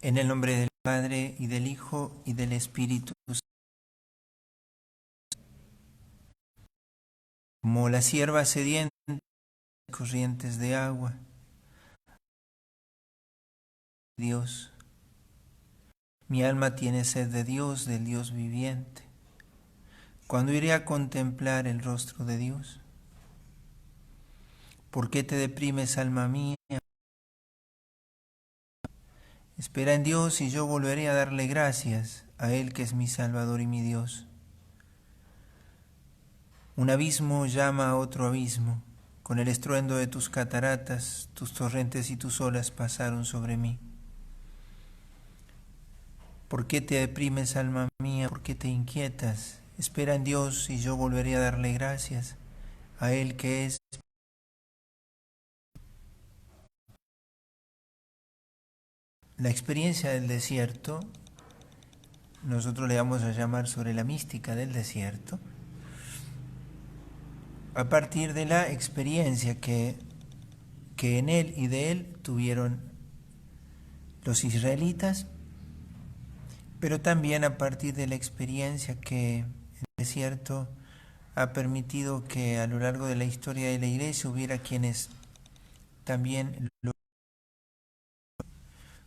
En el nombre del Padre, y del Hijo, y del Espíritu Santo. Como la sierva sedienta de corrientes de agua, Dios, mi alma tiene sed de Dios, del Dios viviente. ¿Cuándo iré a contemplar el rostro de Dios? ¿Por qué te deprimes, alma mía? Espera en Dios, y yo volveré a darle gracias, a Él que es mi Salvador y mi Dios. Un abismo llama a otro abismo. Con el estruendo de tus cataratas, tus torrentes y tus olas pasaron sobre mí. ¿Por qué te deprimes, alma mía? ¿Por qué te inquietas? Espera en Dios, y yo volveré a darle gracias, a Él que es. La experiencia del desierto, nosotros le vamos a llamar sobre la mística del desierto, a partir de la experiencia que en él y de él tuvieron los israelitas, pero también a partir de la experiencia que el desierto ha permitido que a lo largo de la historia de la Iglesia hubiera quienes también lo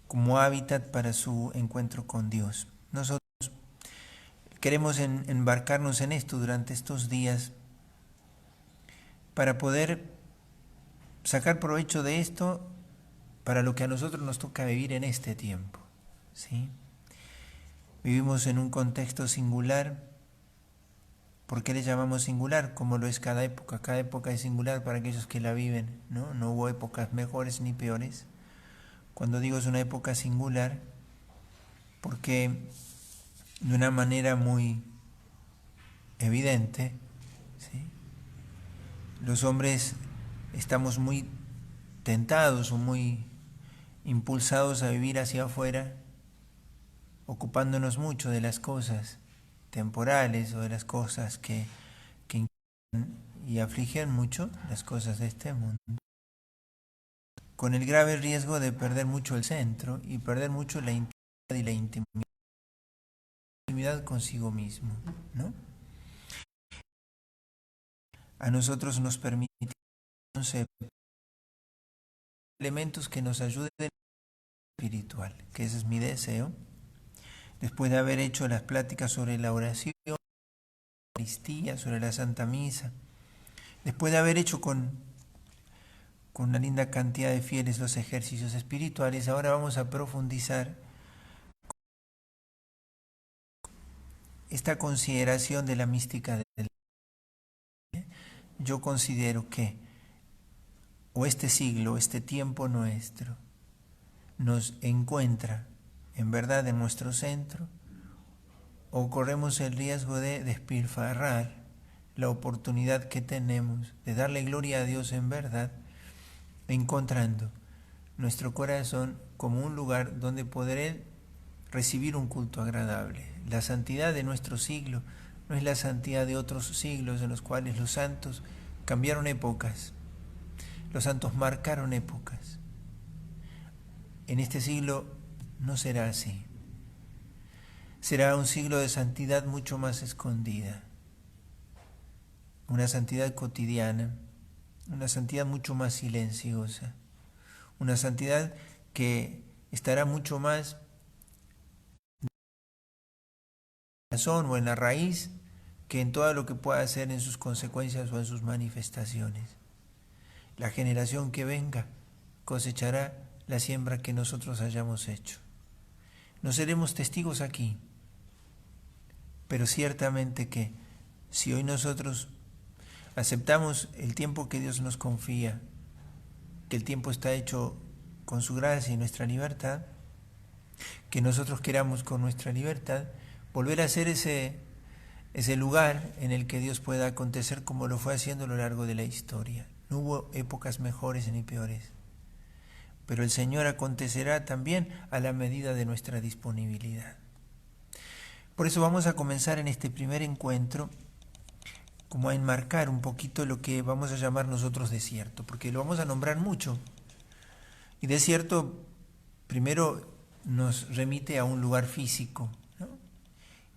como hábitat para su encuentro con Dios. Nosotros queremos embarcarnos en esto durante estos días para poder sacar provecho de esto para lo que a nosotros nos toca vivir en este tiempo, ¿sí? Vivimos en un contexto singular. ¿Por qué le llamamos singular? Como lo es cada época. Cada época es singular para aquellos que la viven, ¿no? No hubo épocas mejores ni peores. Cuando digo es una época singular, porque de una manera muy evidente, ¿sí?, los hombres estamos muy tentados o muy impulsados a vivir hacia afuera, ocupándonos mucho de las cosas temporales o de las cosas que inquietan y afligen mucho, las cosas de este mundo, con el grave riesgo de perder mucho el centro y perder mucho la intimidad y la intimidad consigo mismo, ¿no? A nosotros nos permite elementos que nos ayuden en lo espiritual, que ese es mi deseo. Después de haber hecho las pláticas sobre la oración, la Eucaristía, sobre la Santa Misa, después de haber hecho con una linda cantidad de fieles los ejercicios espirituales, ahora vamos a profundizar esta consideración de la mística del. Yo considero que o este siglo, este tiempo nuestro, nos encuentra en verdad en nuestro centro, o corremos el riesgo de despilfarrar la oportunidad que tenemos de darle gloria a Dios en verdad, encontrando nuestro corazón como un lugar donde poder recibir un culto agradable. La santidad de nuestro siglo no es la santidad de otros siglos en los cuales los santos cambiaron épocas, los santos marcaron épocas. En este siglo no será así. Será un siglo de santidad mucho más escondida, una santidad cotidiana, una santidad mucho más silenciosa, una santidad que estará mucho más en la razón o en la raíz que en todo lo que pueda hacer en sus consecuencias o en sus manifestaciones. La generación que venga cosechará la siembra que nosotros hayamos hecho. No seremos testigos aquí, pero ciertamente que si hoy nosotros aceptamos el tiempo que Dios nos confía, que el tiempo está hecho con su gracia y nuestra libertad, que nosotros queramos con nuestra libertad volver a ser ese lugar en el que Dios pueda acontecer como lo fue haciendo a lo largo de la historia. No hubo épocas mejores ni peores, pero el Señor acontecerá también a la medida de nuestra disponibilidad. Por eso vamos a comenzar en este primer encuentro como a enmarcar un poquito lo que vamos a llamar nosotros desierto, porque lo vamos a nombrar mucho. Y desierto, primero, nos remite a un lugar físico, ¿no?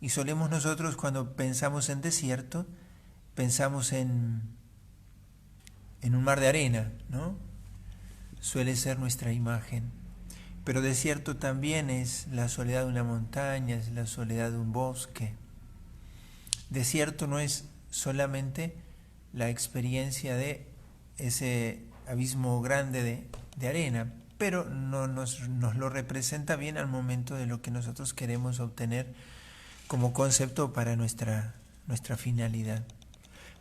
Y solemos nosotros, cuando pensamos en desierto, pensamos en un mar de arena, ¿no? Suele ser nuestra imagen. Pero desierto también es la soledad de una montaña, es la soledad de un bosque. Desierto no es solamente la experiencia de ese abismo grande de arena, pero no nos lo representa bien al momento de lo que nosotros queremos obtener como concepto para nuestra finalidad.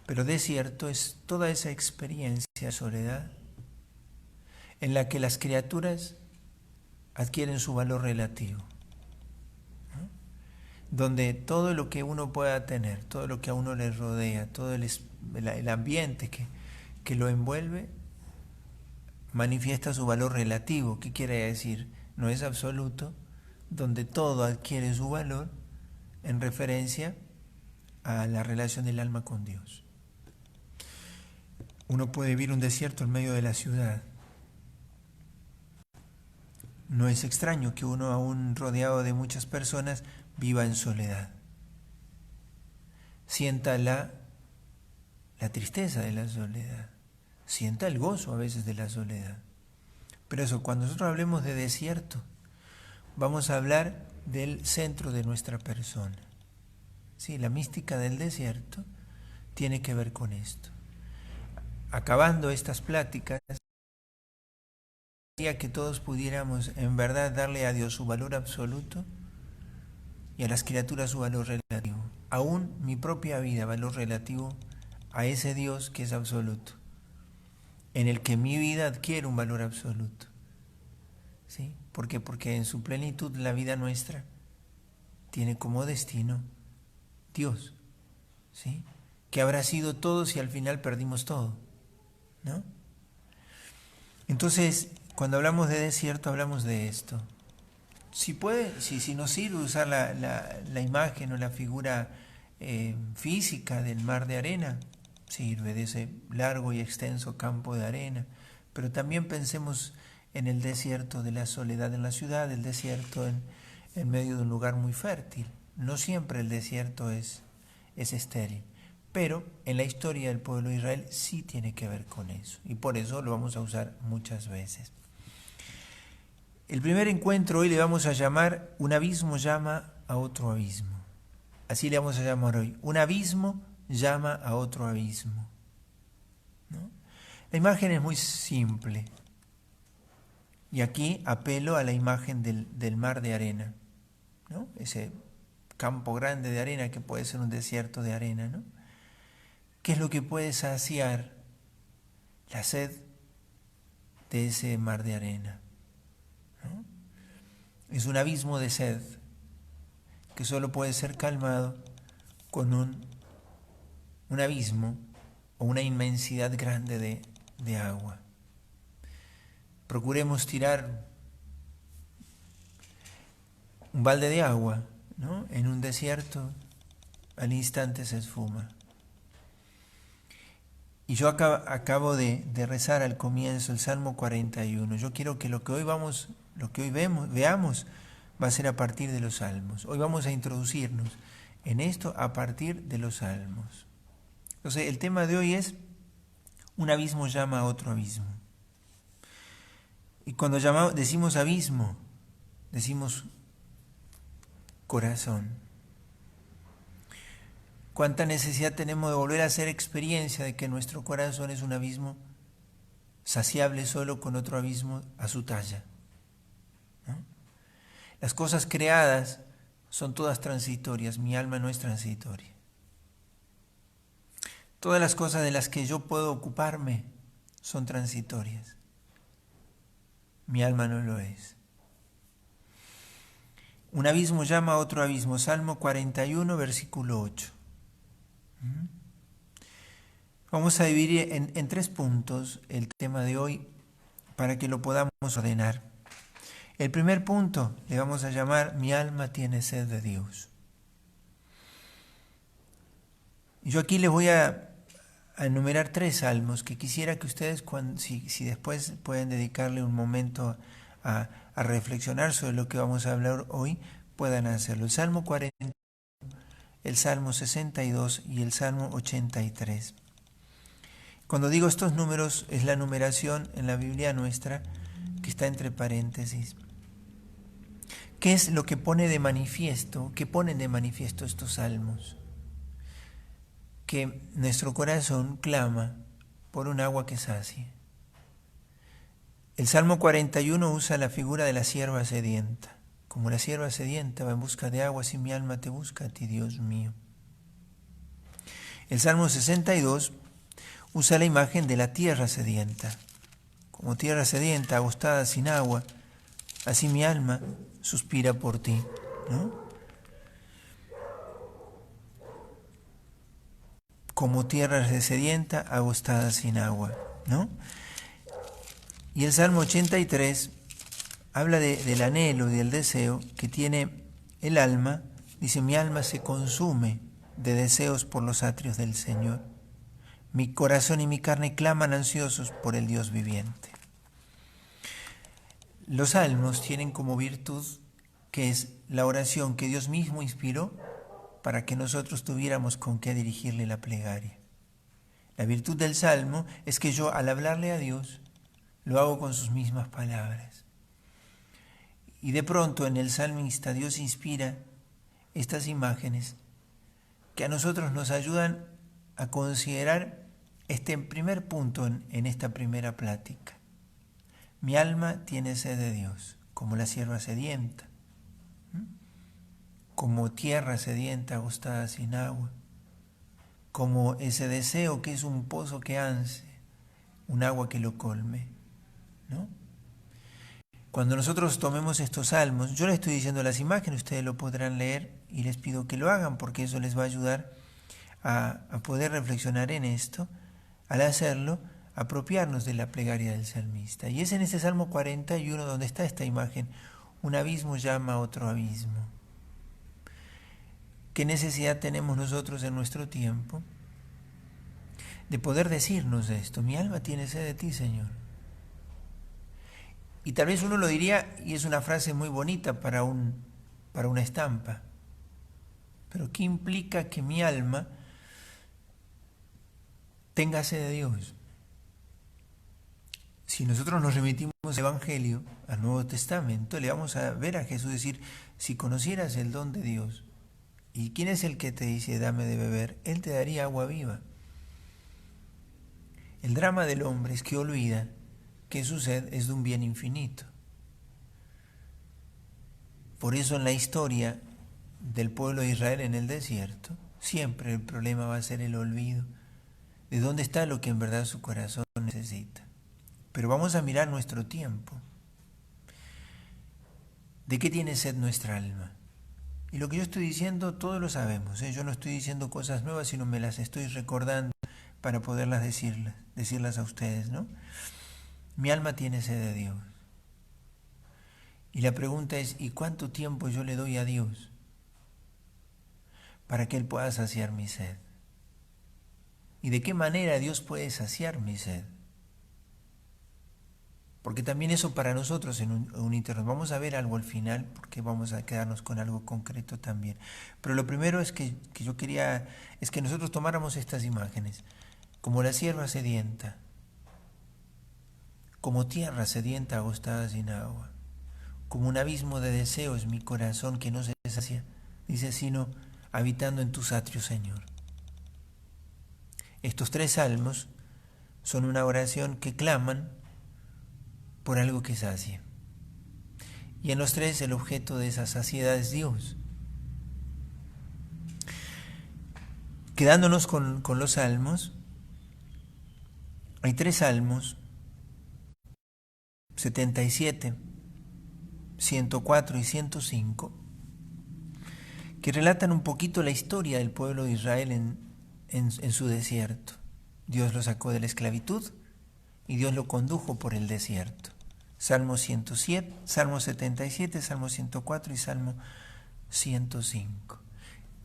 Pero desierto es toda esa experiencia de soledad en la que las criaturas adquieren su valor relativo, ¿no? Donde todo lo que uno pueda tener, todo lo que a uno le rodea, todo el ambiente que lo envuelve, manifiesta su valor relativo. ¿Qué quiere decir? No es absoluto, donde todo adquiere su valor en referencia a la relación del alma con Dios. Uno puede vivir un desierto en medio de la ciudad. No es extraño que uno, aún rodeado de muchas personas, viva en soledad. Sienta la tristeza de la soledad. Sienta el gozo a veces de la soledad. Pero eso, cuando nosotros hablemos de desierto, vamos a hablar del centro de nuestra persona. Sí, la mística del desierto tiene que ver con esto. Acabando estas pláticas, quería que todos pudiéramos en verdad darle a Dios su valor absoluto y a las criaturas su valor relativo. Aún mi propia vida, valor relativo a ese Dios que es absoluto, en el que mi vida adquiere un valor absoluto. ¿Sí? ¿Por qué? Porque en su plenitud la vida nuestra tiene como destino Dios, ¿sí? Que habrá sido todo si al final perdimos todo, ¿no? Entonces, cuando hablamos de desierto, hablamos de esto. Si nos sirve usar la imagen o la figura física del mar de arena, sirve, de ese largo y extenso campo de arena, pero también pensemos en el desierto de la soledad en la ciudad, el desierto en medio de un lugar muy fértil. No siempre el desierto es estéril, pero en la historia del pueblo de Israel sí tiene que ver con eso, y por eso lo vamos a usar muchas veces. El primer encuentro hoy le vamos a llamar "Un abismo llama a otro abismo". Así le vamos a llamar hoy, un abismo llama a otro abismo, ¿no? La imagen es muy simple, y aquí apelo a la imagen del mar de arena, ¿no? Ese campo grande de arena que puede ser un desierto de arena, ¿no? ¿Qué es lo que puede saciar la sed de ese mar de arena, ¿no? Es un abismo de sed que solo puede ser calmado con un abismo o una inmensidad grande de agua. Procuremos tirar un balde de agua, ¿no? En un desierto, al instante se esfuma. Y yo acabo de rezar al comienzo el Salmo 41. Yo quiero que lo que hoy veamos va a ser a partir de los Salmos. Hoy vamos a introducirnos en esto a partir de los Salmos. Entonces, el tema de hoy es un abismo llama a otro abismo. Y cuando decimos abismo, decimos corazón. Cuánta necesidad tenemos de volver a hacer experiencia de que nuestro corazón es un abismo saciable solo con otro abismo a su talla, ¿no? Las cosas creadas son todas transitorias, mi alma no es transitoria. Todas las cosas de las que yo puedo ocuparme son transitorias, mi alma no lo es. Un abismo llama a otro abismo, Salmo 41, versículo 8. Vamos a dividir en 3 puntos el tema de hoy para que lo podamos ordenar. El primer punto le vamos a llamar "Mi alma tiene sed de Dios". Y yo aquí les voy a enumerar 3 salmos que quisiera que ustedes, si después pueden dedicarle un momento a reflexionar sobre lo que vamos a hablar hoy, puedan hacerlo. El Salmo 40, el Salmo 62 y el Salmo 83. Cuando digo estos números, es la numeración en la Biblia nuestra que está entre paréntesis. ¿Qué es lo que pone de manifiesto? ¿Qué ponen de manifiesto estos salmos? Que nuestro corazón clama por un agua que sacie. El Salmo 41 usa la figura de la sierva sedienta. Como la sierva sedienta va en busca de agua, si mi alma te busca a ti, Dios mío. El Salmo 62 usa la imagen de la tierra sedienta. Como tierra sedienta, agostada sin agua, así mi alma suspira por ti, ¿no? Como tierra sedienta, agostada sin agua, ¿no? Y el Salmo 83 habla del anhelo y del deseo que tiene el alma. Dice, mi alma se consume de deseos por los atrios del Señor. Mi corazón y mi carne claman ansiosos por el Dios viviente. Los salmos tienen como virtud que es la oración que Dios mismo inspiró para que nosotros tuviéramos con qué dirigirle la plegaria. La virtud del salmo es que yo, al hablarle a Dios, lo hago con sus mismas palabras. Y de pronto en el salmista Dios inspira estas imágenes que a nosotros nos ayudan a considerar este primer punto en esta primera plática. Mi alma tiene sed de Dios, como la sierva sedienta, como tierra sedienta agostada sin agua, como ese deseo que es un pozo que anse, un agua que lo colme, ¿no? Cuando nosotros tomemos estos salmos, yo les estoy diciendo las imágenes, ustedes lo podrán leer y les pido que lo hagan porque eso les va a ayudar a poder reflexionar en esto. Al hacerlo, apropiarnos de la plegaria del salmista. Y es en ese Salmo 41 donde está esta imagen, un abismo llama a otro abismo. ¿Qué necesidad tenemos nosotros en nuestro tiempo de poder decirnos esto? Mi alma tiene sed de ti, Señor. Y tal vez uno lo diría, y es una frase muy bonita para una estampa. Pero ¿qué implica que mi alma tenga sed de Dios? Si nosotros nos remitimos al Evangelio, al Nuevo Testamento, le vamos a ver a Jesús decir, si conocieras el don de Dios, ¿y quién es el que te dice, dame de beber? Él te daría agua viva. El drama del hombre es que olvida que su sed es de un bien infinito. Por eso en la historia del pueblo de Israel en el desierto, siempre el problema va a ser el olvido de dónde está lo que en verdad su corazón necesita. Pero vamos a mirar nuestro tiempo. ¿De qué tiene sed nuestra alma? Y lo que yo estoy diciendo, todos lo sabemos, ¿eh? Yo no estoy diciendo cosas nuevas, sino me las estoy recordando para poderlas decirlas a ustedes, ¿no? Mi alma tiene sed de Dios. Y la pregunta es, ¿y cuánto tiempo yo le doy a Dios para que Él pueda saciar mi sed? ¿Y de qué manera Dios puede saciar mi sed? Porque también eso para nosotros en un interno. Vamos a ver algo al final, porque vamos a quedarnos con algo concreto también. Pero lo primero es que yo quería, es que nosotros tomáramos estas imágenes, como la sierva sedienta, como tierra sedienta agostada sin agua, como un abismo de deseos mi corazón que no se sacia, dice, sino habitando en tus atrios, Señor. Estos tres salmos son una oración que claman por algo que sacie. Y en los tres el objeto de esa saciedad es Dios. Quedándonos con los salmos, hay tres salmos, 77, 104 y 105, que relatan un poquito la historia del pueblo de Israel en su desierto. Dios lo sacó de la esclavitud y Dios lo condujo por el desierto. Salmo 107, Salmo 77, Salmo 104 y Salmo 105.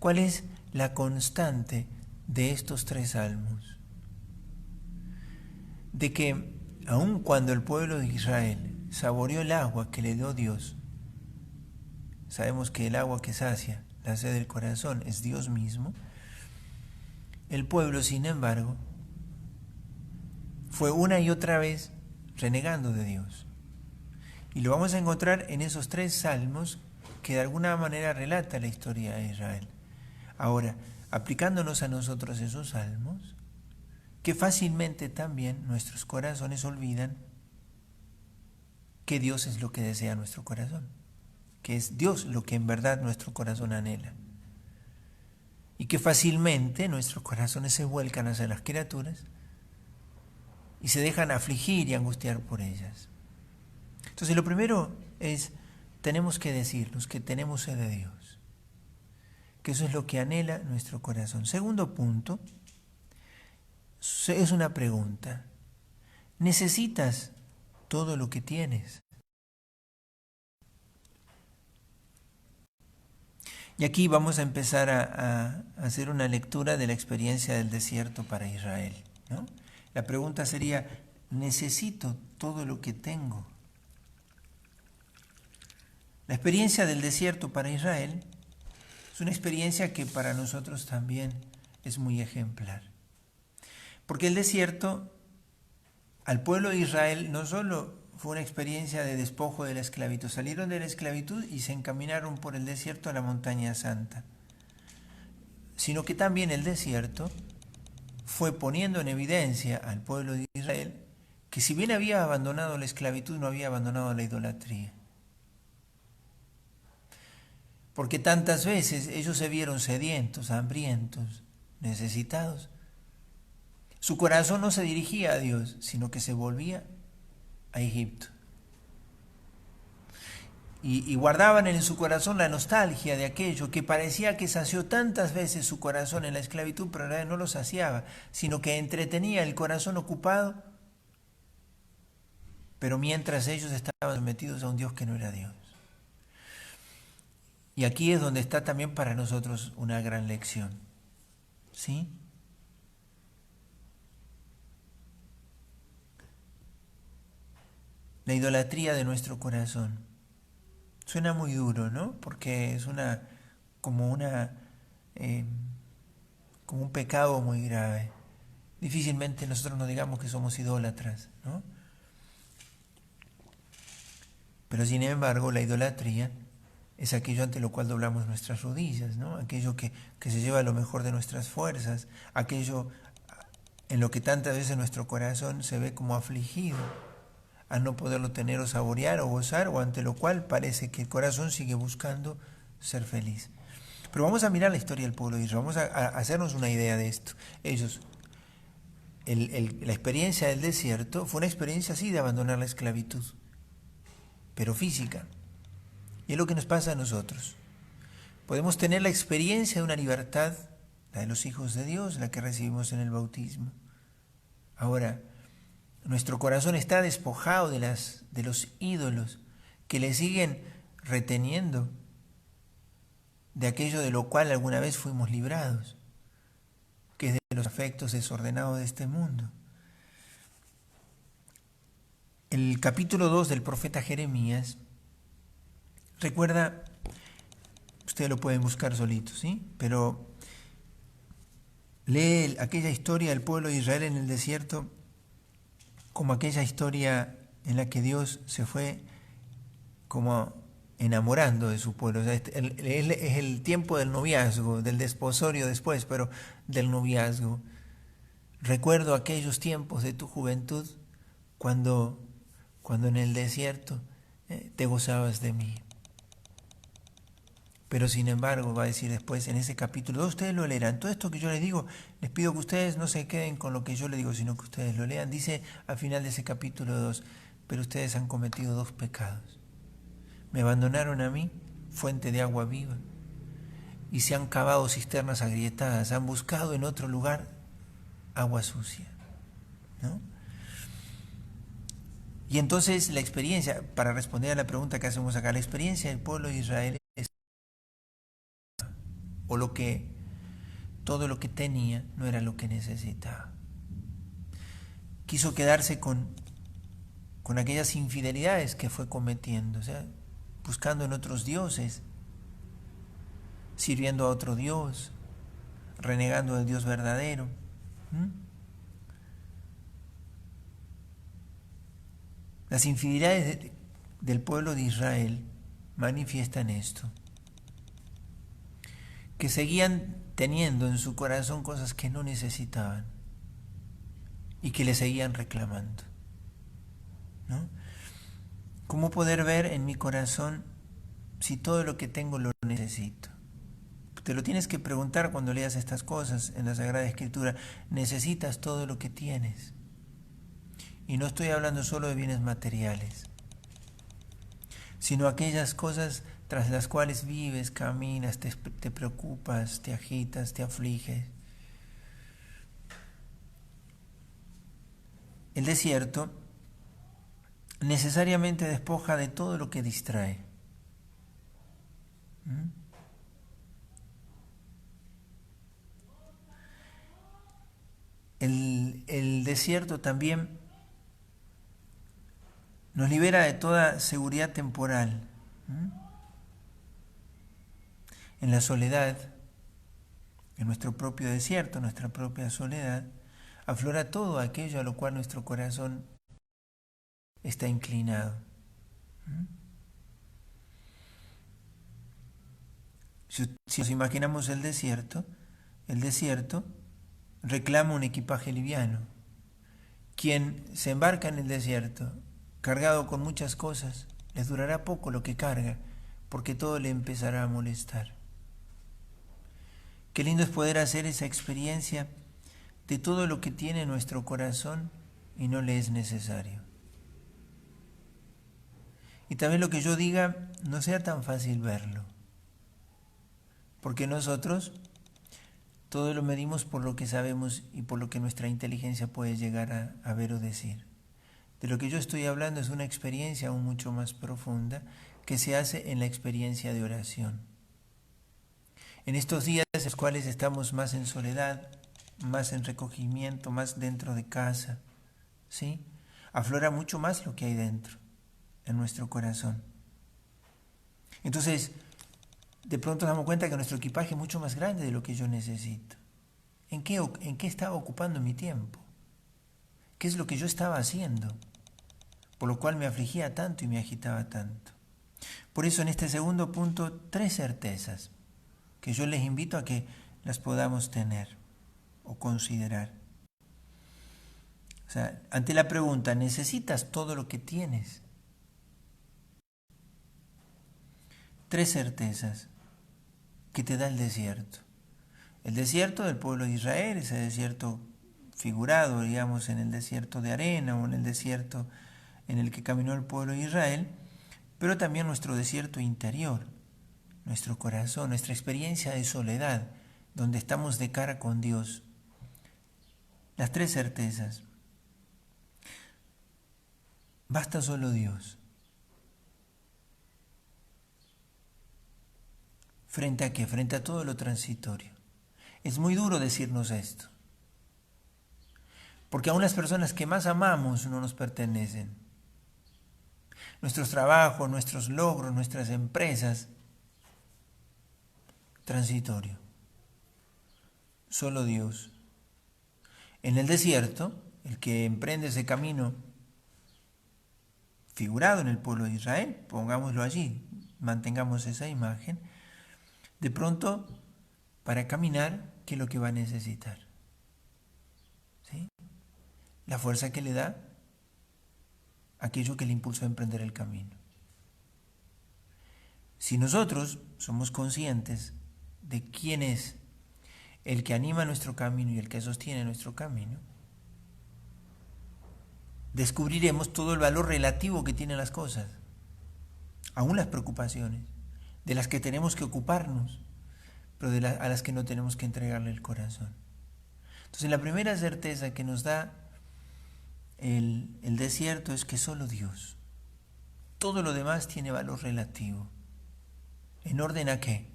¿Cuál es la constante de estos tres salmos? De que aun cuando el pueblo de Israel saboreó el agua que le dio Dios. Sabemos que el agua que sacia la sed del corazón es Dios mismo. El pueblo, sin embargo, fue una y otra vez renegando de Dios. Y lo vamos a encontrar en esos 3 salmos que de alguna manera relata la historia de Israel. Ahora, aplicándonos a nosotros esos salmos, que fácilmente también nuestros corazones olvidan que Dios es lo que desea nuestro corazón, que es Dios lo que en verdad nuestro corazón anhela. Y que fácilmente nuestros corazones se vuelcan hacia las criaturas y se dejan afligir y angustiar por ellas. Entonces lo primero es, tenemos que decirnos que tenemos sed de Dios, que eso es lo que anhela nuestro corazón. Segundo punto, es una pregunta. ¿Necesitas todo lo que tienes? Y aquí vamos a empezar a hacer una lectura de la experiencia del desierto para Israel, ¿no? La pregunta sería, ¿necesito todo lo que tengo? La experiencia del desierto para Israel es una experiencia que para nosotros también es muy ejemplar. Porque el desierto, al pueblo de Israel, no solo fue una experiencia de despojo de la esclavitud, salieron de la esclavitud y se encaminaron por el desierto a la montaña santa, sino que también el desierto fue poniendo en evidencia al pueblo de Israel que si bien había abandonado la esclavitud, no había abandonado la idolatría. Porque tantas veces ellos se vieron sedientos, hambrientos, necesitados. Su corazón no se dirigía a Dios, sino que se volvía a Egipto. Y guardaban en su corazón la nostalgia de aquello que parecía que sació tantas veces su corazón en la esclavitud, pero en realidad no lo saciaba, sino que entretenía el corazón ocupado, pero mientras ellos estaban sometidos a un Dios que no era Dios. Y aquí es donde está también para nosotros una gran lección, ¿sí? La idolatría de nuestro corazón. Suena muy duro, ¿no? Porque es como un pecado muy grave. Difícilmente nosotros nos digamos que somos idólatras, ¿no? Pero sin embargo, la idolatría es aquello ante lo cual doblamos nuestras rodillas, ¿no? Aquello que se lleva lo mejor de nuestras fuerzas, aquello en lo que tantas veces nuestro corazón se ve como afligido al no poderlo tener o saborear o gozar, o ante lo cual parece que el corazón sigue buscando ser feliz. Pero vamos a mirar la historia del pueblo de Israel, vamos a hacernos una idea de esto. Ellos, la experiencia del desierto fue una experiencia así de abandonar la esclavitud, pero física. Y es lo que nos pasa a nosotros. Podemos tener la experiencia de una libertad, la de los hijos de Dios, la que recibimos en el bautismo. Ahora, nuestro corazón está despojado de los ídolos que le siguen reteniendo de aquello de lo cual alguna vez fuimos librados, que es de los afectos desordenados de este mundo. El capítulo 2 del profeta Jeremías, recuerda, ustedes lo pueden buscar solitos, ¿sí? Pero lee aquella historia del pueblo de Israel en el desierto como aquella historia en la que Dios se fue como enamorando de su pueblo. O sea, es el tiempo del noviazgo, del desposorio después, pero del noviazgo. Recuerdo aquellos tiempos de tu juventud cuando en el desierto te gozabas de mí. Pero sin embargo, va a decir después en ese capítulo 2, ustedes lo leerán. Todo esto que yo les digo, les pido que ustedes no se queden con lo que yo les digo, sino que ustedes lo lean. Dice al final de ese capítulo 2, pero ustedes han cometido 2 pecados. Me abandonaron a mí, fuente de agua viva, y se han cavado cisternas agrietadas, han buscado en otro lugar agua sucia, ¿no? Y entonces la experiencia, para responder a la pregunta que hacemos acá, la experiencia del pueblo de Israel es todo lo que tenía no era lo que necesitaba. Quiso quedarse con con aquellas infidelidades que fue cometiendo, o sea, buscando en otros dioses, sirviendo a otro Dios, renegando del Dios verdadero. Las infidelidades del pueblo de Israel manifiestan esto, que seguían teniendo en su corazón cosas que no necesitaban y que le seguían reclamando, ¿no? ¿Cómo poder ver en mi corazón si todo lo que tengo lo necesito? Te lo tienes que preguntar cuando leas estas cosas en la Sagrada Escritura. ¿Necesitas todo lo que tienes? Y no estoy hablando solo de bienes materiales, sino aquellas cosas tras las cuales vives, caminas, te preocupas, te agitas, te afliges. El desierto necesariamente despoja de todo lo que distrae. El desierto también nos libera de toda seguridad temporal. En la soledad, en nuestro propio desierto, nuestra propia soledad, aflora todo aquello a lo cual nuestro corazón está inclinado. Si nos imaginamos el desierto reclama un equipaje liviano. Quien se embarca en el desierto, cargado con muchas cosas, les durará poco lo que carga, porque todo le empezará a molestar. Qué lindo es poder hacer esa experiencia de todo lo que tiene nuestro corazón y no le es necesario. Y también lo que yo diga no sea tan fácil verlo, porque nosotros todo lo medimos por lo que sabemos y por lo que nuestra inteligencia puede llegar a ver o decir. De lo que yo estoy hablando es una experiencia aún mucho más profunda que se hace en la experiencia de oración. En estos días en los cuales estamos más en soledad, más en recogimiento, más dentro de casa, ¿sí? Aflora mucho más lo que hay dentro, en nuestro corazón. Entonces, de pronto nos damos cuenta que nuestro equipaje es mucho más grande de lo que yo necesito. ¿En qué estaba ocupando mi tiempo? ¿Qué es lo que yo estaba haciendo? Por lo cual me afligía tanto y me agitaba tanto. Por eso en este segundo punto, 3 certezas que yo les invito a que las podamos tener o considerar. O sea, ante la pregunta, ¿necesitas todo lo que tienes? 3 certezas que te da el desierto. El desierto del pueblo de Israel, ese desierto figurado, digamos, en el desierto de arena o en el desierto en el que caminó el pueblo de Israel, pero también nuestro desierto interior, nuestro corazón, nuestra experiencia de soledad, donde estamos de cara con Dios. Las 3 certezas. Basta solo Dios. ¿Frente a qué? Frente a todo lo transitorio. Es muy duro decirnos esto, porque aún las personas que más amamos no nos pertenecen. Nuestros trabajos, nuestros logros, nuestras empresas, transitorio. Solo Dios. En el desierto, el que emprende ese camino figurado en el pueblo de Israel, pongámoslo allí, mantengamos esa imagen, de pronto, para caminar, ¿qué es lo que va a necesitar? ¿Sí? La fuerza que le da aquello que le impulsó a emprender el camino. Si nosotros somos conscientes de quién es el que anima nuestro camino y el que sostiene nuestro camino, descubriremos todo el valor relativo que tienen las cosas, aún las preocupaciones, de las que tenemos que ocuparnos, pero a las que no tenemos que entregarle el corazón. Entonces la primera certeza que nos da el desierto es que solo Dios. Todo lo demás tiene valor relativo. ¿En orden a qué?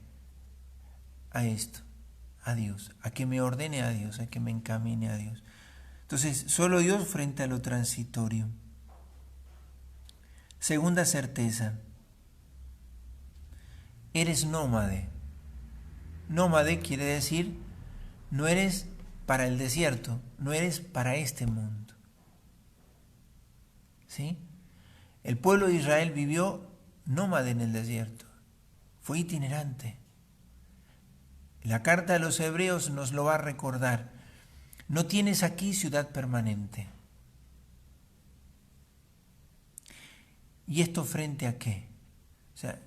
A esto, a Dios, a que me ordene a Dios, a que me encamine a Dios. Entonces, solo Dios frente a lo transitorio. Segunda certeza, eres nómade. Nómade quiere decir, no eres para el desierto, no eres para este mundo. ¿Sí? El pueblo de Israel vivió nómade en el desierto, fue itinerante. La carta a los hebreos nos lo va a recordar. No tienes aquí ciudad permanente. ¿Y esto frente a qué? O sea,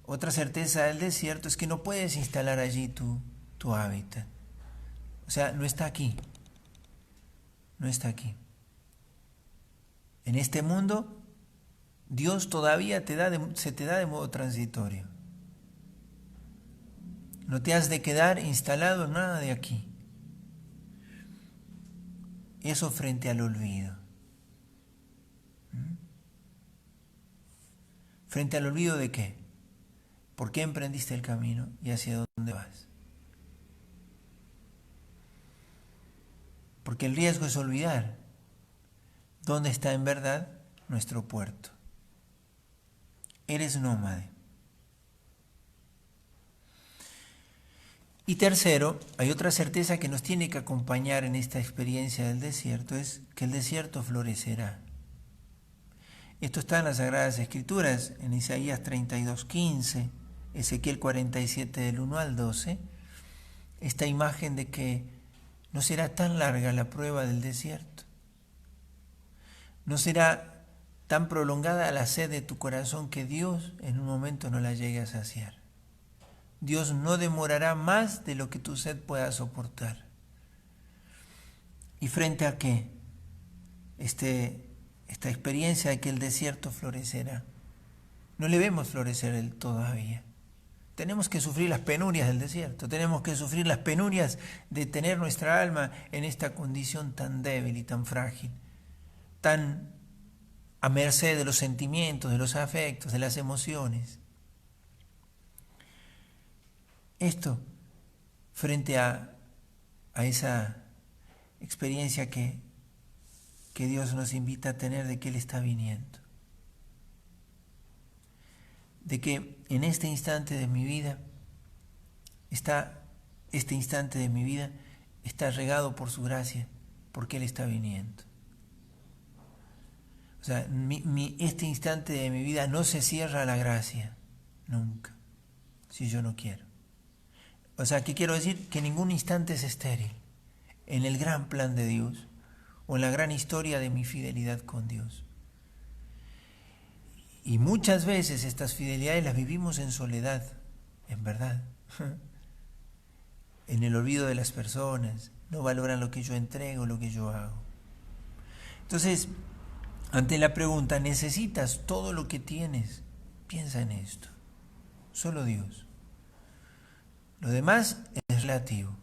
otra certeza del desierto es que no puedes instalar allí tu hábitat. O sea, no está aquí. No está aquí. En este mundo, Dios todavía se te da de modo transitorio. No te has de quedar instalado en nada de aquí. Eso frente al olvido. ¿Frente al olvido de qué? ¿Por qué emprendiste el camino y hacia dónde vas? Porque el riesgo es olvidar dónde está en verdad nuestro puerto. Eres nómade. Y tercero, hay otra certeza que nos tiene que acompañar en esta experiencia del desierto, es que el desierto florecerá. Esto está en las Sagradas Escrituras, en Isaías 32:15, Ezequiel 47 del 1 al 12, esta imagen de que no será tan larga la prueba del desierto. No será tan prolongada la sed de tu corazón que Dios en un momento no la llegue a saciar. Dios no demorará más de lo que tu sed pueda soportar. ¿Y frente a qué? Esta experiencia de que el desierto florecerá. No le vemos florecer él todavía. Tenemos que sufrir las penurias del desierto, tenemos que sufrir las penurias de tener nuestra alma en esta condición tan débil y tan frágil, tan a merced de los sentimientos, de los afectos, de las emociones. Esto frente a esa experiencia que Dios nos invita a tener de que Él está viniendo. De que en este instante de mi vida está regado por su gracia, porque Él está viniendo. O sea, este instante de mi vida no se cierra a la gracia, nunca, si yo no quiero. O sea, ¿qué quiero decir? Que ningún instante es estéril en el gran plan de Dios o en la gran historia de mi fidelidad con Dios. Y muchas veces estas fidelidades las vivimos en soledad, en verdad. En el olvido de las personas, no valoran lo que yo entrego, lo que yo hago. Entonces, ante la pregunta, ¿necesitas todo lo que tienes? Piensa en esto. Solo Dios. Lo demás es relativo.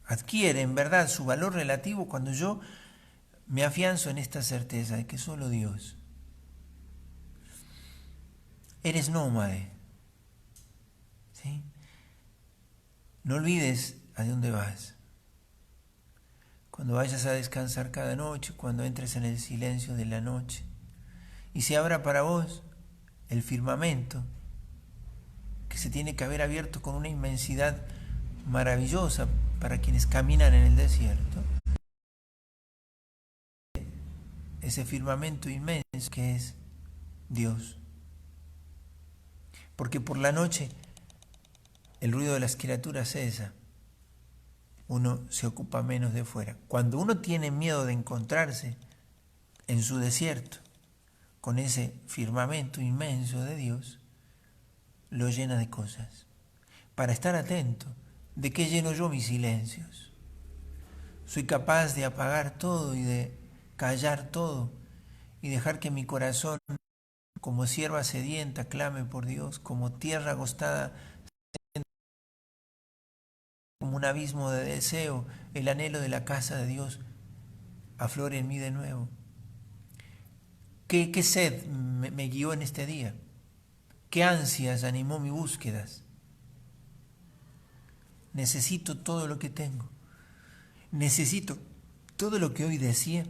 Adquiere en verdad su valor relativo cuando yo me afianzo en esta certeza de que solo Dios. Eres nómade. ¿Sí? No olvides a dónde vas. Cuando vayas a descansar cada noche, cuando entres en el silencio de la noche y se abra para vos el firmamento que se tiene que haber abierto con una inmensidad maravillosa para quienes caminan en el desierto. Ese firmamento inmenso que es Dios. Porque por la noche el ruido de las criaturas cesa. Uno se ocupa menos de fuera. Cuando uno tiene miedo de encontrarse en su desierto con ese firmamento inmenso de Dios, lo llena de cosas. Para estar atento, ¿de qué lleno yo mis silencios? Soy capaz de apagar todo y de callar todo y dejar que mi corazón, como sierva sedienta, clame por Dios, como tierra agostada, como un abismo de deseo, el anhelo de la casa de Dios aflore en mí de nuevo. ¿Qué sed me guió en este día? ¿Qué ansias animó mis búsquedas? Necesito todo lo que tengo. Necesito todo lo que hoy decía.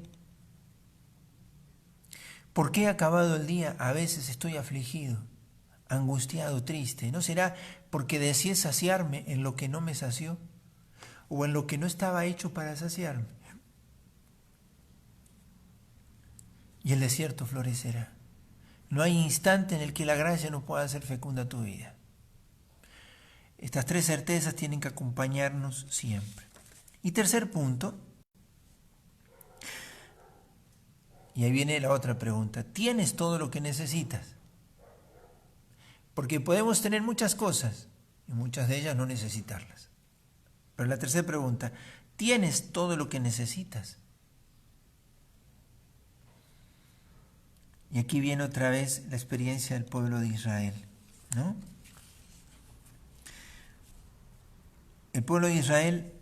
¿Por qué acabado el día a veces estoy afligido, angustiado, triste? ¿No será porque deseé saciarme en lo que no me sació o en lo que no estaba hecho para saciarme? Y el desierto florecerá. No hay instante en el que la gracia no pueda hacer fecunda tu vida. Estas tres certezas tienen que acompañarnos siempre. Y tercer punto, y ahí viene la otra pregunta, ¿tienes todo lo que necesitas? Porque podemos tener muchas cosas y muchas de ellas no necesitarlas. Pero la tercera pregunta, ¿tienes todo lo que necesitas? Y aquí viene otra vez la experiencia del pueblo de Israel, ¿no? El pueblo de Israel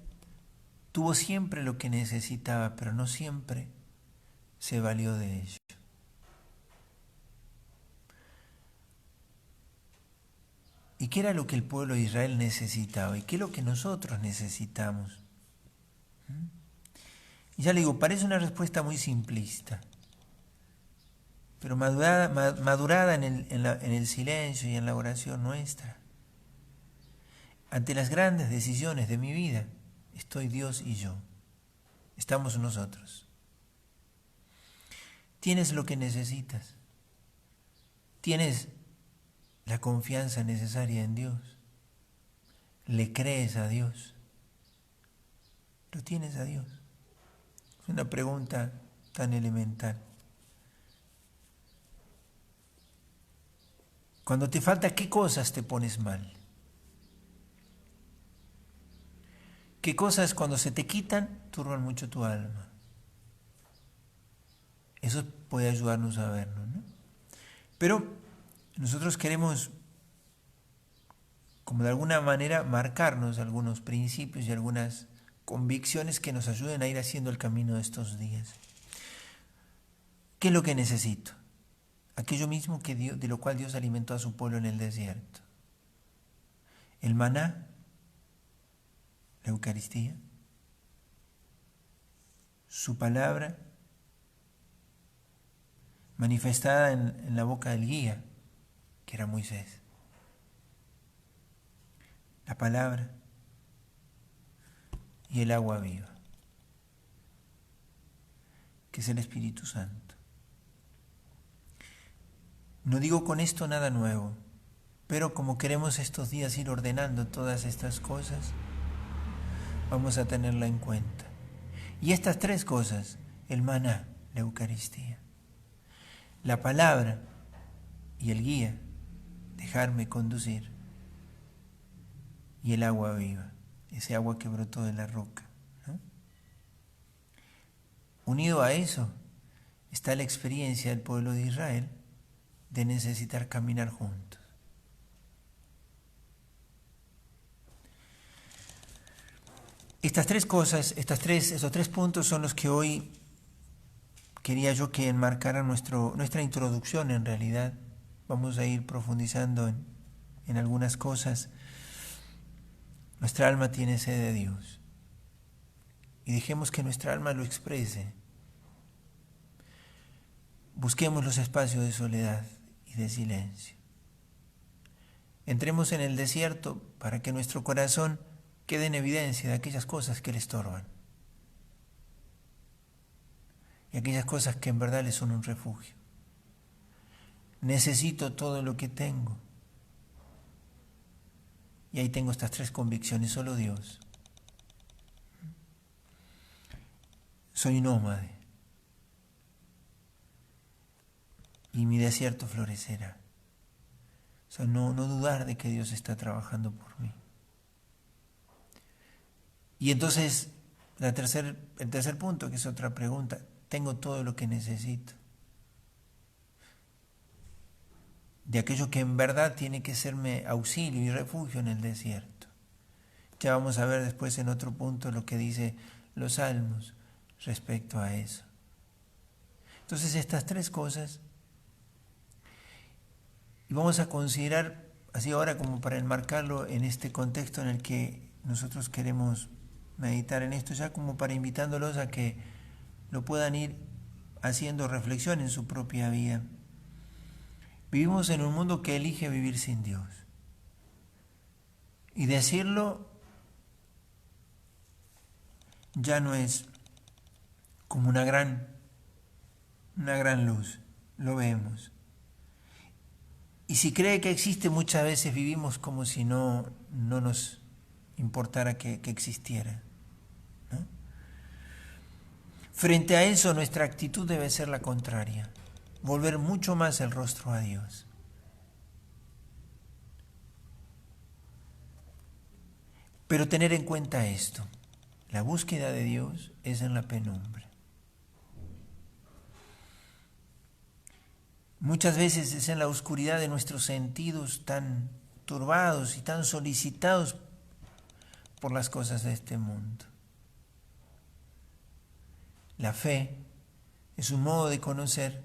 tuvo siempre lo que necesitaba, pero no siempre se valió de ello. ¿Y qué era lo que el pueblo de Israel necesitaba? ¿Y qué es lo que nosotros necesitamos? Y ya le digo, parece una respuesta muy simplista, pero madurada en el silencio y en la oración nuestra. Ante las grandes decisiones de mi vida, estoy Dios y yo. Estamos nosotros. Tienes lo que necesitas. Tienes la confianza necesaria en Dios. Le crees a Dios. Lo tienes a Dios. Es una pregunta tan elemental. Cuando te falta, ¿qué cosas te pones mal? ¿Qué cosas cuando se te quitan turban mucho tu alma? Eso puede ayudarnos a vernos, ¿no? Pero nosotros queremos, como de alguna manera, marcarnos algunos principios y algunas convicciones que nos ayuden a ir haciendo el camino de estos días. ¿Qué es lo que necesito? Aquello mismo de lo cual Dios alimentó a su pueblo en el desierto. El maná, la Eucaristía, su palabra manifestada en la boca del guía, que era Moisés. La palabra y el agua viva, que es el Espíritu Santo. No digo con esto nada nuevo, pero como queremos estos días ir ordenando todas estas cosas, vamos a tenerla en cuenta. Y estas tres cosas, el maná, la Eucaristía, la palabra y el guía, dejarme conducir, y el agua viva, ese agua que brotó de la roca, ¿no? Unido a eso está la experiencia del pueblo de Israel de necesitar caminar juntos. Estas tres cosas, estos tres puntos son los que hoy quería yo que enmarcaran nuestra introducción. En realidad vamos a ir profundizando en algunas cosas. Nuestra alma tiene sed de Dios y dejemos que nuestra alma lo exprese. Busquemos los espacios de soledad y de silencio. Entremos en el desierto para que nuestro corazón quede en evidencia de aquellas cosas que le estorban y aquellas cosas que en verdad le son un refugio. Necesito todo lo que tengo. Y ahí tengo estas tres convicciones, solo Dios. Soy nómade y mi desierto florecerá. O sea, no dudar de que Dios está trabajando por mí. Y entonces, el tercer punto, que es otra pregunta, tengo todo lo que necesito. De aquello que en verdad tiene que serme auxilio y refugio en el desierto. Ya vamos a ver después en otro punto lo que dice los Salmos respecto a eso. Entonces estas tres cosas, y vamos a considerar, así ahora como para enmarcarlo en este contexto en el que nosotros queremos meditar en esto, ya como para invitándolos a que lo puedan ir haciendo reflexión en su propia vida. Vivimos en un mundo que elige vivir sin Dios. Y decirlo ya no es como una gran luz, lo vemos. Y si cree que existe, muchas veces vivimos como si no nos importara que existiera, ¿no? Frente a eso, nuestra actitud debe ser la contraria, volver mucho más el rostro a Dios. Pero tener en cuenta esto, la búsqueda de Dios es en la penumbra. Muchas veces es en la oscuridad de nuestros sentidos tan turbados y tan solicitados por las cosas de este mundo. La fe es un modo de conocer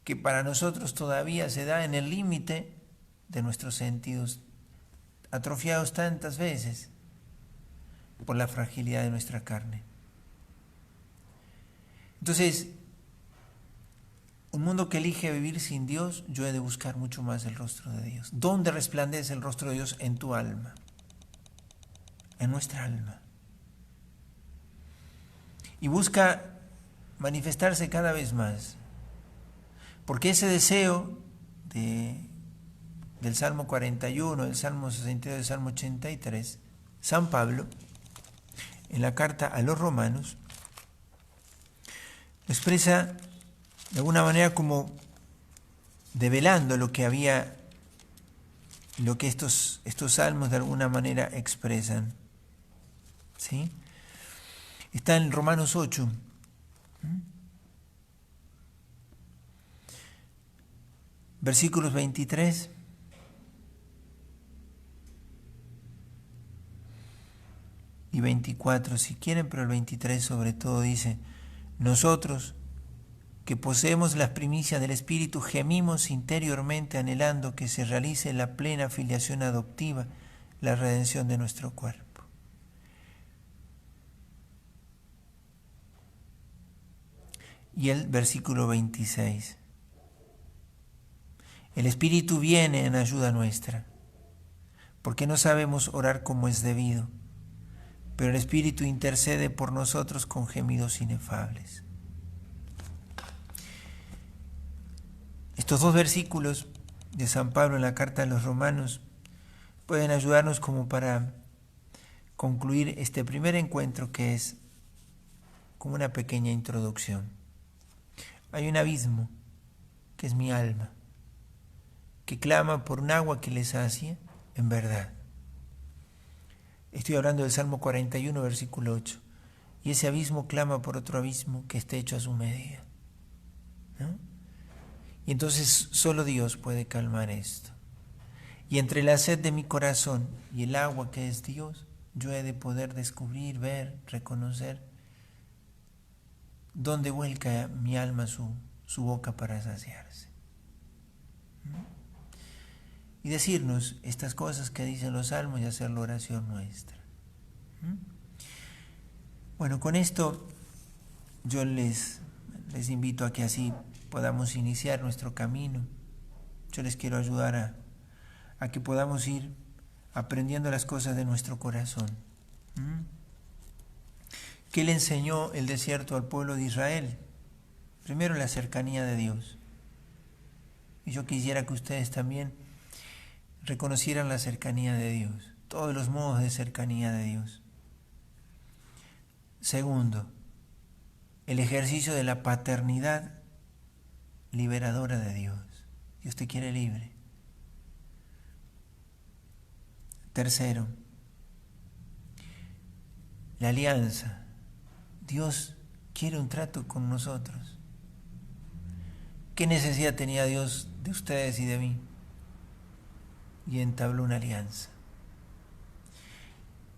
que para nosotros todavía se da en el límite de nuestros sentidos, atrofiados tantas veces por la fragilidad de nuestra carne. Entonces, un mundo que elige vivir sin Dios, yo he de buscar mucho más el rostro de Dios. ¿Dónde resplandece el rostro de Dios? En tu alma, en nuestra alma. Y busca manifestarse cada vez más, porque ese deseo del Salmo 41, del Salmo 62, del Salmo 83, San Pablo, en la carta a los Romanos, expresa de alguna manera como develando lo que estos salmos de alguna manera expresan. ¿Sí? Está en Romanos 8. Versículos 23 y 24, si quieren, pero el 23 sobre todo dice: nosotros, que poseemos las primicias del Espíritu, gemimos interiormente anhelando que se realice la plena filiación adoptiva, la redención de nuestro cuerpo. Y el versículo 26. El Espíritu viene en ayuda nuestra, porque no sabemos orar como es debido, pero el Espíritu intercede por nosotros con gemidos inefables. Estos dos versículos de San Pablo en la carta a los Romanos pueden ayudarnos como para concluir este primer encuentro, que es como una pequeña introducción. Hay un abismo, que es mi alma, que clama por un agua que le sacie en verdad. Estoy hablando del Salmo 41, versículo 8. Y ese abismo clama por otro abismo que esté hecho a su medida, ¿no? Y entonces solo Dios puede calmar esto. Y entre la sed de mi corazón y el agua que es Dios, yo he de poder descubrir, ver, reconocer dónde vuelca mi alma su boca para saciarse. Y decirnos estas cosas que dicen los salmos y hacer la oración nuestra. Bueno, con esto yo les invito a que así podamos iniciar nuestro camino. Yo les quiero ayudar a que podamos ir aprendiendo las cosas de nuestro corazón. ¿Qué le enseñó el desierto al pueblo de Israel? Primero, la cercanía de Dios. Y yo quisiera que ustedes también reconocieran la cercanía de Dios, todos los modos de cercanía de Dios. Segundo, el ejercicio de la paternidad liberadora de Dios. Dios te quiere libre. Tercero, la alianza. Dios quiere un trato con nosotros. ¿Qué necesidad tenía Dios de ustedes y de mí? Y entabló una alianza.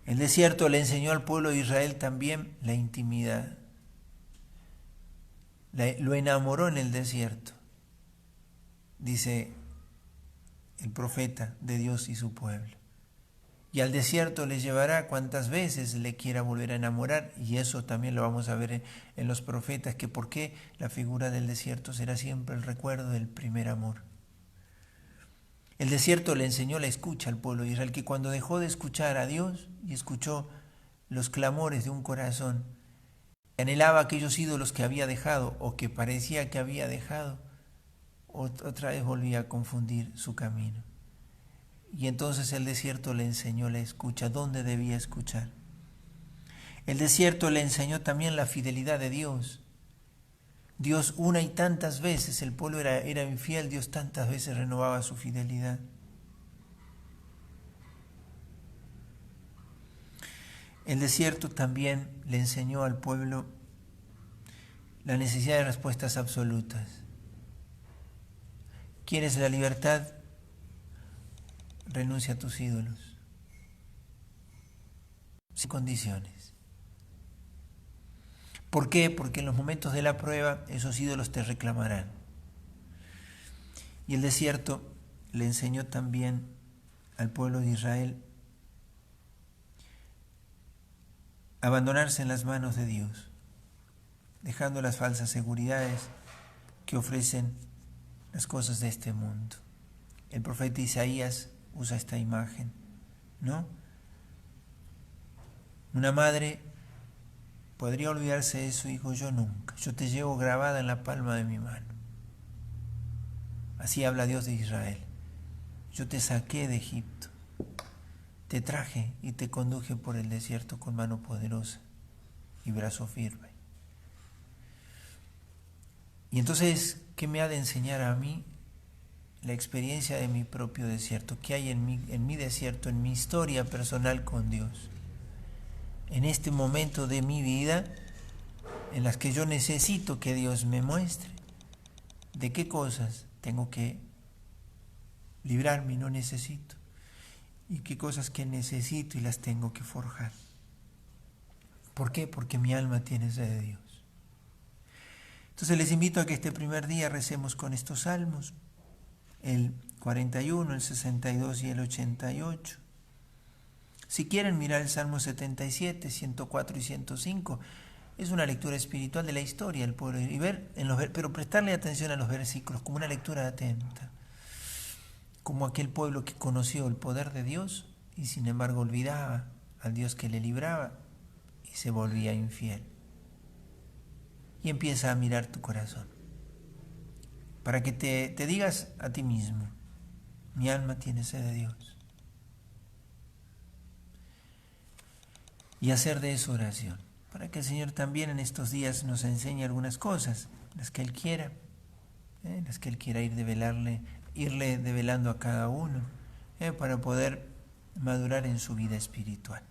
El desierto le enseñó al pueblo de Israel también la intimidad. Lo enamoró en el desierto, dice el profeta de Dios y su pueblo. Y al desierto le llevará cuantas veces le quiera volver a enamorar. Y eso también lo vamos a ver en los profetas, que por qué la figura del desierto será siempre el recuerdo del primer amor. El desierto le enseñó la escucha al pueblo de Israel, que cuando dejó de escuchar a Dios y escuchó los clamores de un corazón, anhelaba aquellos ídolos que había dejado o que parecía que había dejado, otra vez volvía a confundir su camino. Y entonces el desierto le enseñó la escucha, dónde debía escuchar. El desierto le enseñó también la fidelidad de Dios. Dios una y tantas veces, el pueblo era infiel, Dios tantas veces renovaba su fidelidad. El desierto también le enseñó al pueblo la necesidad de respuestas absolutas. ¿Quieres la libertad? Renuncia a tus ídolos, sin condiciones. ¿Por qué? Porque en los momentos de la prueba esos ídolos te reclamarán. Y el desierto le enseñó también al pueblo de Israel a abandonarse en las manos de Dios, dejando las falsas seguridades que ofrecen las cosas de este mundo. El profeta Isaías usa esta imagen, ¿no? Una madre podría olvidarse de su hijo, yo nunca. Yo te llevo grabada en la palma de mi mano. Así habla Dios de Israel. Yo te saqué de Egipto, te traje y te conduje por el desierto con mano poderosa y brazo firme. Y entonces, ¿qué me ha de enseñar a mí? La experiencia de mi propio desierto. ¿Qué hay en mi desierto, en mi historia personal con Dios? En este momento de mi vida en las que yo necesito que Dios me muestre de qué cosas tengo que librarme y no necesito, y qué cosas que necesito y las tengo que forjar. ¿Por qué? Porque mi alma tiene sed de Dios. Entonces les invito a que este primer día recemos con estos salmos, el 41, el 62 y el 88. Si quieren mirar el Salmo 77, 104 y 105, es una lectura espiritual de la historia del pueblo, y ver pero prestarle atención a los versículos como una lectura atenta, como aquel pueblo que conoció el poder de Dios y sin embargo olvidaba al Dios que le libraba y se volvía infiel. Y empieza a mirar tu corazón para que te digas a ti mismo, mi alma tiene sed de Dios. Y hacer de eso oración, para que el Señor también en estos días nos enseñe algunas cosas, las que Él quiera, las que Él quiera irle develando a cada uno, para poder madurar en su vida espiritual.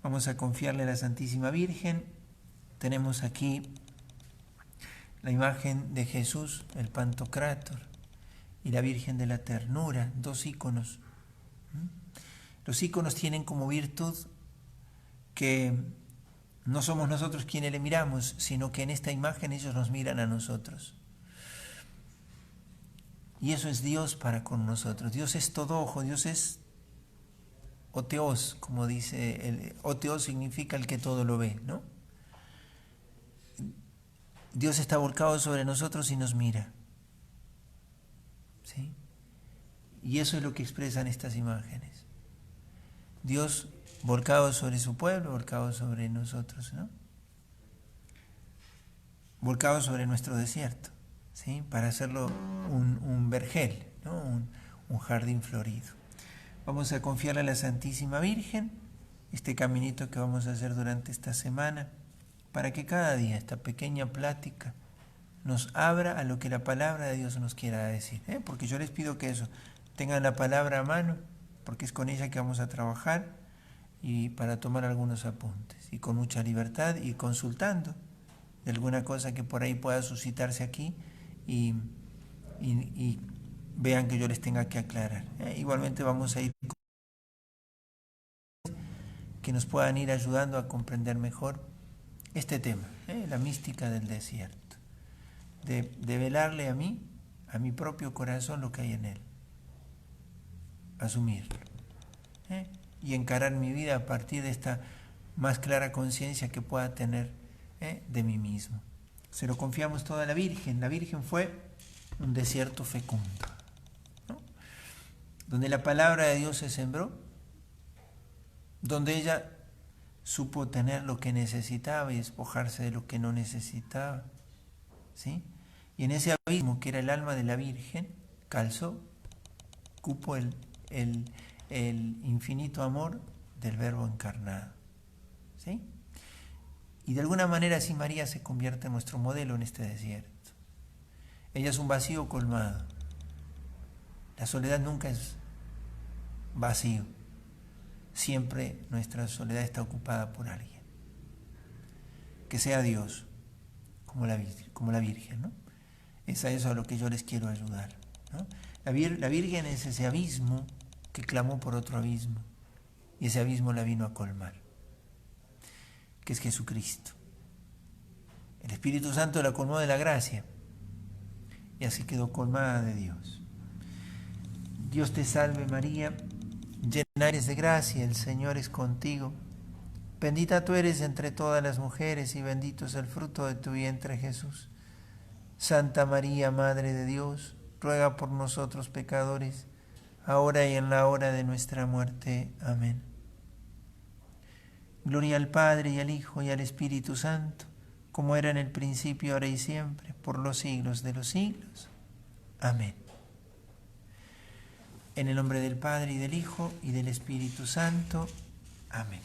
Vamos a confiarle a la Santísima Virgen. Tenemos aquí la imagen de Jesús, el Pantocrátor, y la Virgen de la Ternura, dos íconos. Los íconos tienen como virtud que no somos nosotros quienes le miramos, sino que en esta imagen ellos nos miran a nosotros. Y eso es Dios para con nosotros. Dios es todo ojo, Dios es oteos, como dice, oteos significa el que todo lo ve, ¿no? Dios está volcado sobre nosotros y nos mira, ¿sí? Y eso es lo que expresan estas imágenes. Dios volcado sobre su pueblo, volcado sobre nosotros, ¿no? Volcado sobre nuestro desierto, ¿sí? Para hacerlo un vergel, ¿no? Un jardín florido. Vamos a confiarle a la Santísima Virgen este caminito que vamos a hacer durante esta semana, para que cada día esta pequeña plática nos abra a lo que la palabra de Dios nos quiera decir, porque yo les pido que eso, tengan la palabra a mano, porque es con ella que vamos a trabajar, y para tomar algunos apuntes, y con mucha libertad, y consultando de alguna cosa que por ahí pueda suscitarse aquí, y vean que yo les tenga que aclarar. Igualmente vamos a ir que nos puedan ir ayudando a comprender mejor este tema, la mística del desierto, de velarle a mi propio corazón lo que hay en él, asumirlo, y encarar mi vida a partir de esta más clara conciencia que pueda tener de mí mismo. Se lo confiamos todo a la Virgen. La Virgen fue un desierto fecundo, ¿no? Donde la palabra de Dios se sembró, donde ella supo tener lo que necesitaba y despojarse de lo que no necesitaba, ¿sí? Y en ese abismo que era el alma de la Virgen, cupo el infinito amor del Verbo encarnado, ¿sí? Y de alguna manera así María se convierte en nuestro modelo en este desierto. Ella es un vacío colmado. La soledad nunca es vacío. Siempre nuestra soledad está ocupada por alguien. Que sea Dios, como la Virgen, ¿no? Es a eso a lo que yo les quiero ayudar, ¿no? La Virgen es ese abismo que clamó por otro abismo, y ese abismo la vino a colmar, que es Jesucristo. El Espíritu Santo la colmó de la gracia, y así quedó colmada de Dios. Dios te salve María, llena eres de gracia, el Señor es contigo. Bendita tú eres entre todas las mujeres y bendito es el fruto de tu vientre Jesús. Santa María, Madre de Dios, ruega por nosotros pecadores, ahora y en la hora de nuestra muerte. Amén. Gloria al Padre y al Hijo y al Espíritu Santo, como era en el principio, ahora y siempre, por los siglos de los siglos. Amén. En el nombre del Padre y del Hijo y del Espíritu Santo. Amén.